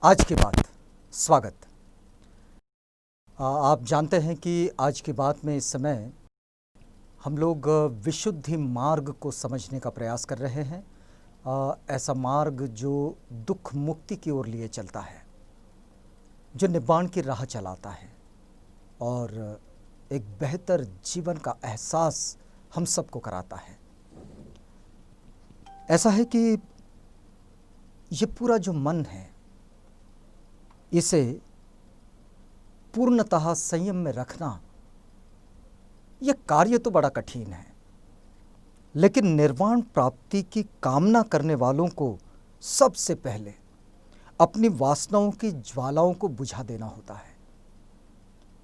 आज की बात। स्वागत। आप जानते हैं कि आज की बात में इस समय हम लोग विशुद्धि मार्ग को समझने का प्रयास कर रहे हैं। ऐसा मार्ग जो दुख मुक्ति की ओर लिए चलता है, जो निब्बाण की राह चलाता है और एक बेहतर जीवन का एहसास हम सबको कराता है। ऐसा है कि ये पूरा जो मन है, इसे पूर्णतः संयम में रखना, यह कार्य तो बड़ा कठिन है, लेकिन निर्वाण प्राप्ति की कामना करने वालों को सबसे पहले अपनी वासनाओं की ज्वालाओं को बुझा देना होता है।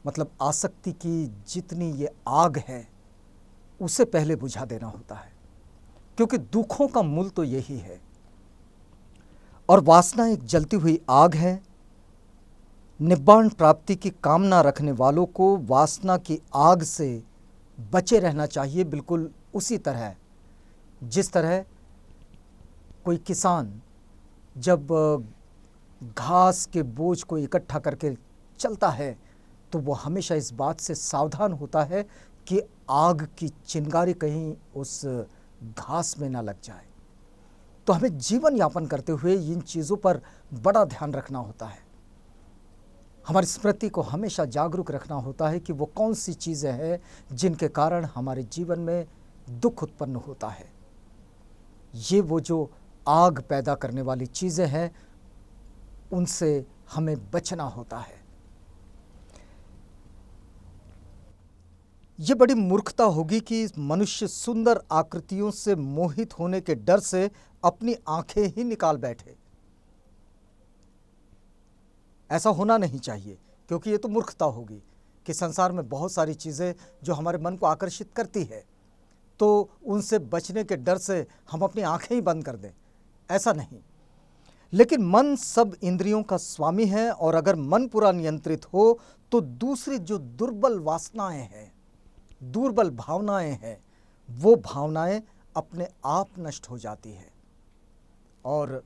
मतलब आसक्ति की जितनी ये आग है, उसे पहले बुझा देना होता है, क्योंकि दुखों का मूल तो यही है। और वासना एक जलती हुई आग है। निब्बाण प्राप्ति की कामना रखने वालों को वासना की आग से बचे रहना चाहिए, बिल्कुल उसी तरह जिस तरह कोई किसान जब घास के बोझ को इकट्ठा करके चलता है तो वो हमेशा इस बात से सावधान होता है कि आग की चिंगारी कहीं उस घास में ना लग जाए। तो हमें जीवन यापन करते हुए इन चीज़ों पर बड़ा ध्यान रखना होता है। हमारी स्मृति को हमेशा जागरूक रखना होता है कि वो कौन सी चीज़ें हैं जिनके कारण हमारे जीवन में दुख उत्पन्न होता है। ये वो जो आग पैदा करने वाली चीज़ें हैं, उनसे हमें बचना होता है। ये बड़ी मूर्खता होगी कि मनुष्य सुंदर आकृतियों से मोहित होने के डर से अपनी आंखें ही निकाल बैठे। ऐसा होना नहीं चाहिए, क्योंकि ये तो मूर्खता होगी कि संसार में बहुत सारी चीज़ें जो हमारे मन को आकर्षित करती है, तो उनसे बचने के डर से हम अपनी आंखें ही बंद कर दें। ऐसा नहीं। लेकिन मन सब इंद्रियों का स्वामी है, और अगर मन पूरा नियंत्रित हो तो दूसरी जो दुर्बल वासनाएं हैं, दुर्बल भावनाएं हैं, वो भावनाएं अपने आप नष्ट हो जाती है। और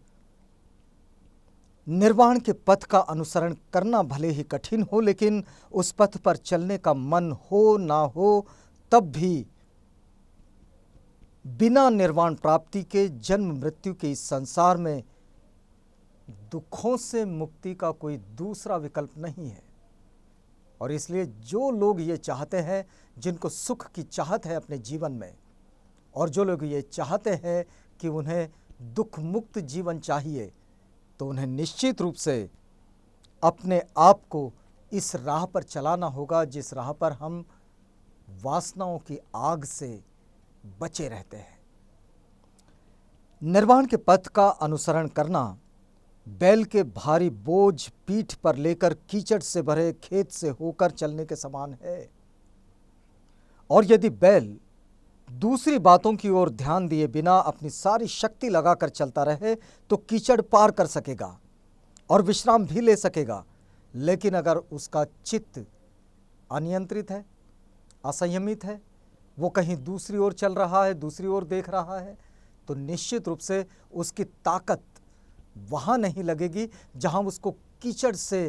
निर्वाण के पथ का अनुसरण करना भले ही कठिन हो, लेकिन उस पथ पर चलने का मन हो ना हो, तब भी बिना निर्वाण प्राप्ति के जन्म मृत्यु के इस संसार में दुखों से मुक्ति का कोई दूसरा विकल्प नहीं है। और इसलिए जो लोग ये चाहते हैं, जिनको सुख की चाहत है अपने जीवन में, और जो लोग ये चाहते हैं कि उन्हें दुख मुक्त जीवन चाहिए, तो उन्हें निश्चित रूप से अपने आप को इस राह पर चलाना होगा जिस राह पर हम वासनाओं की आग से बचे रहते हैं। निर्वाण के पथ का अनुसरण करना बैल के भारी बोझ पीठ पर लेकर कीचड़ से भरे खेत से होकर चलने के समान है। और यदि बैल दूसरी बातों की ओर ध्यान दिए बिना अपनी सारी शक्ति लगाकर चलता रहे तो कीचड़ पार कर सकेगा और विश्राम भी ले सकेगा। लेकिन अगर उसका चित्त अनियंत्रित है, असंयमित है, वो कहीं दूसरी ओर चल रहा है, दूसरी ओर देख रहा है, तो निश्चित रूप से उसकी ताकत वहाँ नहीं लगेगी जहाँ उसको कीचड़ से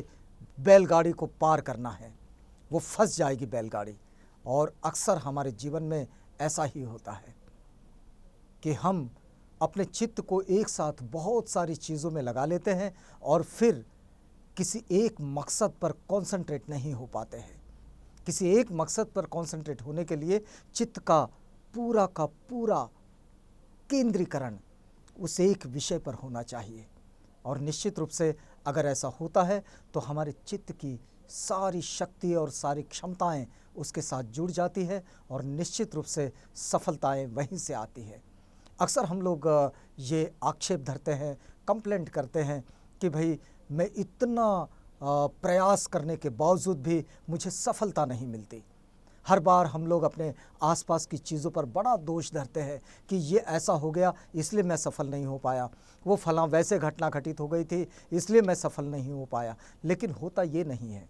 बैलगाड़ी को पार करना है। वो फंस जाएगी बैलगाड़ी। और अक्सर हमारे जीवन में ऐसा ही होता है कि हम अपने चित्त को एक साथ बहुत सारी चीज़ों में लगा लेते हैं और फिर किसी एक मकसद पर कॉन्सेंट्रेट नहीं हो पाते हैं। किसी एक मकसद पर कॉन्सेंट्रेट होने के लिए चित्त का पूरा केंद्रीकरण उस एक विषय पर होना चाहिए। और निश्चित रूप से अगर ऐसा होता है तो हमारे चित्त की सारी शक्ति और सारी क्षमताएं उसके साथ जुड़ जाती है और निश्चित रूप से सफलताएं वहीं से आती है। अक्सर हम लोग ये आक्षेप धरते हैं, कंप्लेंट करते हैं कि भाई मैं इतना प्रयास करने के बावजूद भी मुझे सफलता नहीं मिलती। हर बार हम लोग अपने आसपास की चीज़ों पर बड़ा दोष धरते हैं कि ये ऐसा हो गया इसलिए मैं सफल नहीं हो पाया, वो फलां वैसे घटना घटित हो गई थी इसलिए मैं सफल नहीं हो पाया। लेकिन होता ये नहीं है।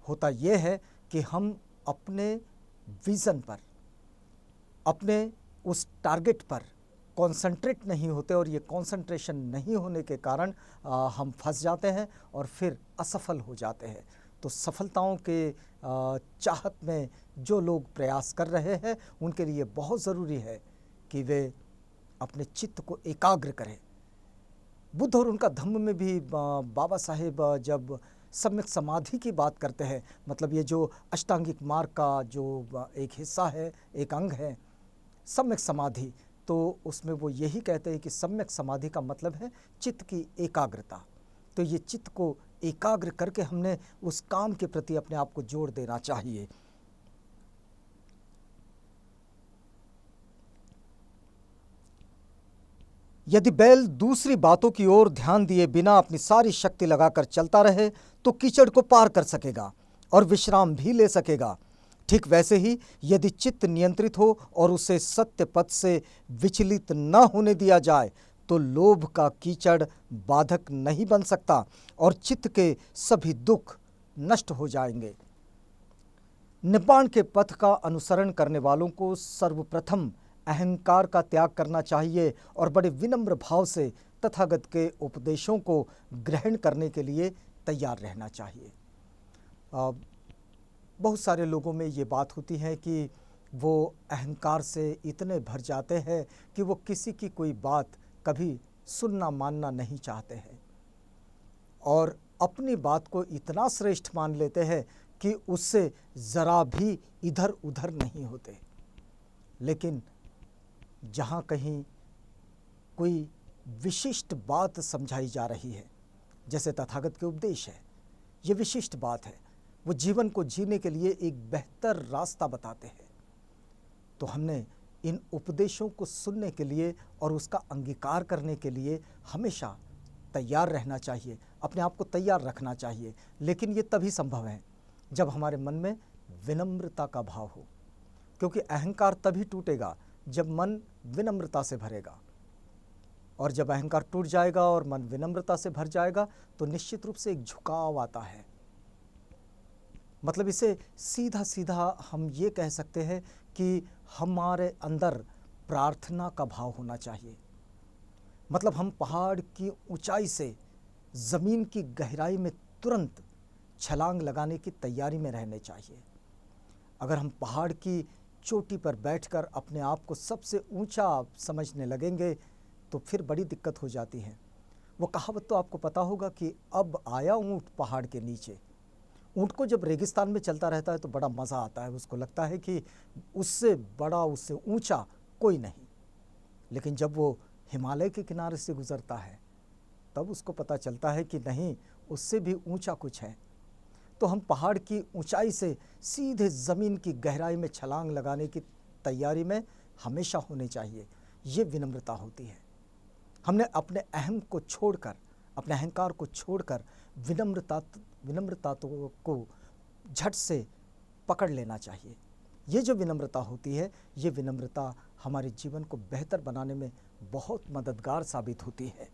होता ये है कि हम अपने विज़न पर, अपने उस टारगेट पर कॉन्सेंट्रेट नहीं होते और ये कॉन्सेंट्रेशन नहीं होने के कारण हम फंस जाते हैं और फिर असफल हो जाते हैं। तो सफलताओं के चाहत में जो लोग प्रयास कर रहे हैं उनके लिए बहुत ज़रूरी है कि वे अपने चित्त को एकाग्र करें। बुद्ध और उनका धम्म में भी बाबा साहेब जब सम्यक समाधि की बात करते हैं, मतलब ये जो अष्टांगिक मार्ग का जो एक हिस्सा है, एक अंग है सम्यक समाधि, तो उसमें वो यही कहते हैं कि सम्यक समाधि का मतलब है चित्त की एकाग्रता। तो ये चित्त को एकाग्र करके हमने उस काम के प्रति अपने आप को जोड़ देना चाहिए। यदि बैल दूसरी बातों की ओर ध्यान दिए बिना अपनी सारी शक्ति लगाकर चलता रहे तो कीचड़ को पार कर सकेगा और विश्राम भी ले सकेगा। ठीक वैसे ही यदि चित्त नियंत्रित हो और उसे सत्य पथ से विचलित न होने दिया जाए तो लोभ का कीचड़ बाधक नहीं बन सकता और चित्त के सभी दुख नष्ट हो जाएंगे। निब्बाण के पथ का अनुसरण करने वालों को सर्वप्रथम अहंकार का त्याग करना चाहिए और बड़े विनम्र भाव से तथागत के उपदेशों को ग्रहण करने के लिए तैयार रहना चाहिए। बहुत सारे लोगों में ये बात होती है कि वो अहंकार से इतने भर जाते हैं कि वो किसी की कोई बात कभी सुनना मानना नहीं चाहते हैं और अपनी बात को इतना श्रेष्ठ मान लेते हैं कि उससे ज़रा भी इधर उधर नहीं होते। लेकिन जहाँ कहीं कोई विशिष्ट बात समझाई जा रही है, जैसे तथागत के उपदेश है, ये विशिष्ट बात है, वो जीवन को जीने के लिए एक बेहतर रास्ता बताते हैं, तो हमने इन उपदेशों को सुनने के लिए और उसका अंगीकार करने के लिए हमेशा तैयार रहना चाहिए, अपने आप को तैयार रखना चाहिए। लेकिन ये तभी संभव है जब हमारे मन में विनम्रता का भाव हो, क्योंकि अहंकार तभी टूटेगा जब मन विनम्रता से भरेगा। और जब अहंकार टूट जाएगा और मन विनम्रता से भर जाएगा तो निश्चित रूप से एक झुकाव आता है। मतलब इसे सीधा सीधा हम ये कह सकते हैं कि हमारे अंदर प्रार्थना का भाव होना चाहिए। मतलब हम पहाड़ की ऊंचाई से ज़मीन की गहराई में तुरंत छलांग लगाने की तैयारी में रहने चाहिए। अगर हम पहाड़ की चोटी पर बैठकर अपने आप को सबसे ऊंचा समझने लगेंगे तो फिर बड़ी दिक्कत हो जाती है। वो कहावत तो आपको पता होगा कि अब आया ऊँट पहाड़ के नीचे। ऊँट को जब रेगिस्तान में चलता रहता है तो बड़ा मज़ा आता है, उसको लगता है कि उससे बड़ा उससे ऊंचा कोई नहीं। लेकिन जब वो हिमालय के किनारे से गुज़रता है तब उसको पता चलता है कि नहीं, उससे भी ऊंचा कुछ है। तो हम पहाड़ की ऊंचाई से सीधे ज़मीन की गहराई में छलांग लगाने की तैयारी में हमेशा होनी चाहिए। ये विनम्रता होती है। हमने अपने अहम को छोड़कर, अपने अहंकार को छोड़कर विनम्रता को झट से पकड़ लेना चाहिए। ये जो विनम्रता होती है, ये विनम्रता हमारे जीवन को बेहतर बनाने में बहुत मददगार साबित होती है।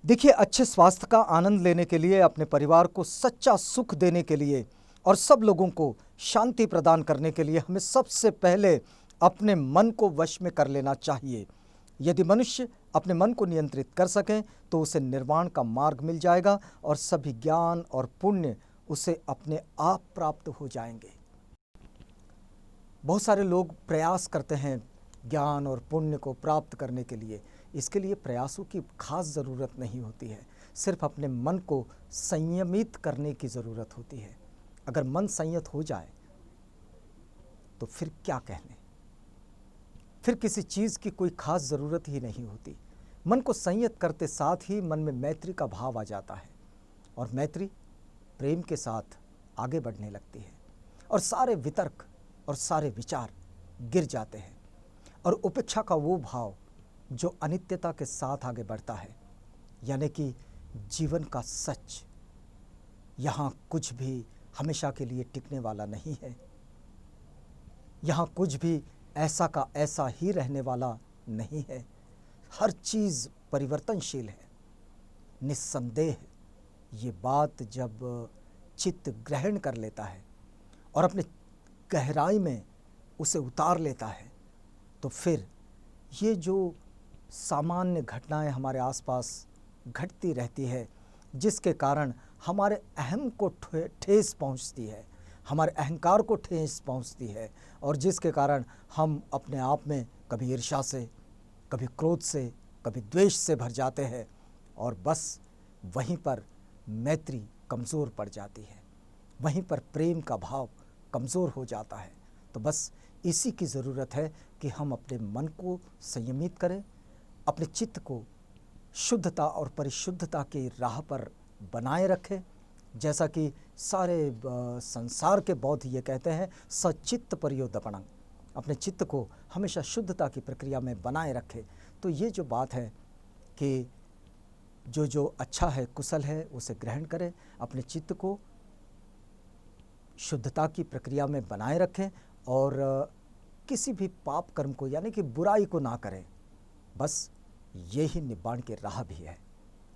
देखिए, अच्छे स्वास्थ्य का आनंद लेने के लिए, अपने परिवार को सच्चा सुख देने के लिए और सब लोगों को शांति प्रदान करने के लिए हमें सबसे पहले अपने मन को वश में कर लेना चाहिए। यदि मनुष्य अपने मन को नियंत्रित कर सकें तो उसे निर्वाण का मार्ग मिल जाएगा और सभी ज्ञान और पुण्य उसे अपने आप प्राप्त हो जाएंगे। बहुत सारे लोग प्रयास करते हैं ज्ञान और पुण्य को प्राप्त करने के लिए। इसके लिए प्रयासों की खास ज़रूरत नहीं होती है, सिर्फ अपने मन को संयमित करने की ज़रूरत होती है। अगर मन संयत हो जाए तो फिर क्या कहने, फिर किसी चीज़ की कोई खास ज़रूरत ही नहीं होती। मन को संयत करते साथ ही मन में मैत्री का भाव आ जाता है और मैत्री प्रेम के साथ आगे बढ़ने लगती है और सारे वितर्क और सारे विचार गिर जाते हैं और उपेक्षा का वो भाव जो अनित्यता के साथ आगे बढ़ता है, यानी कि जीवन का सच। यहाँ कुछ भी हमेशा के लिए टिकने वाला नहीं है, यहाँ कुछ भी ऐसा का ऐसा ही रहने वाला नहीं है। हर चीज़ परिवर्तनशील है। निस्संदेह ये बात जब चित्त ग्रहण कर लेता है और अपने गहराई में उसे उतार लेता है तो फिर ये जो सामान्य घटनाएं हमारे आसपास घटती रहती है, जिसके कारण हमारे अहम को ठेस पहुंचती है, हमारे अहंकार को ठेस पहुंचती है, और जिसके कारण हम अपने आप में कभी ईर्ष्या से, कभी क्रोध से, कभी द्वेष से भर जाते हैं, और बस वहीं पर मैत्री कमज़ोर पड़ जाती है, वहीं पर प्रेम का भाव कमज़ोर हो जाता है। तो बस इसी की ज़रूरत है कि हम अपने मन को संयमित करें, अपने चित्त को शुद्धता और परिशुद्धता की राह पर बनाए रखें। जैसा कि सारे संसार के बौद्ध ये कहते हैं, सचित्त पर्योदपणं, अपने चित्त को हमेशा शुद्धता की प्रक्रिया में बनाए रखें। तो ये जो बात है कि जो अच्छा है, कुशल है, उसे ग्रहण करें, अपने चित्त को शुद्धता की प्रक्रिया में बनाए रखें, और किसी भी पाप कर्म को यानी कि बुराई को ना करें। बस यही निब्बाण की राह भी है।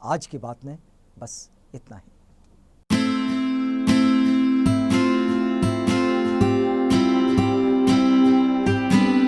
आज की बात में बस इतना ही।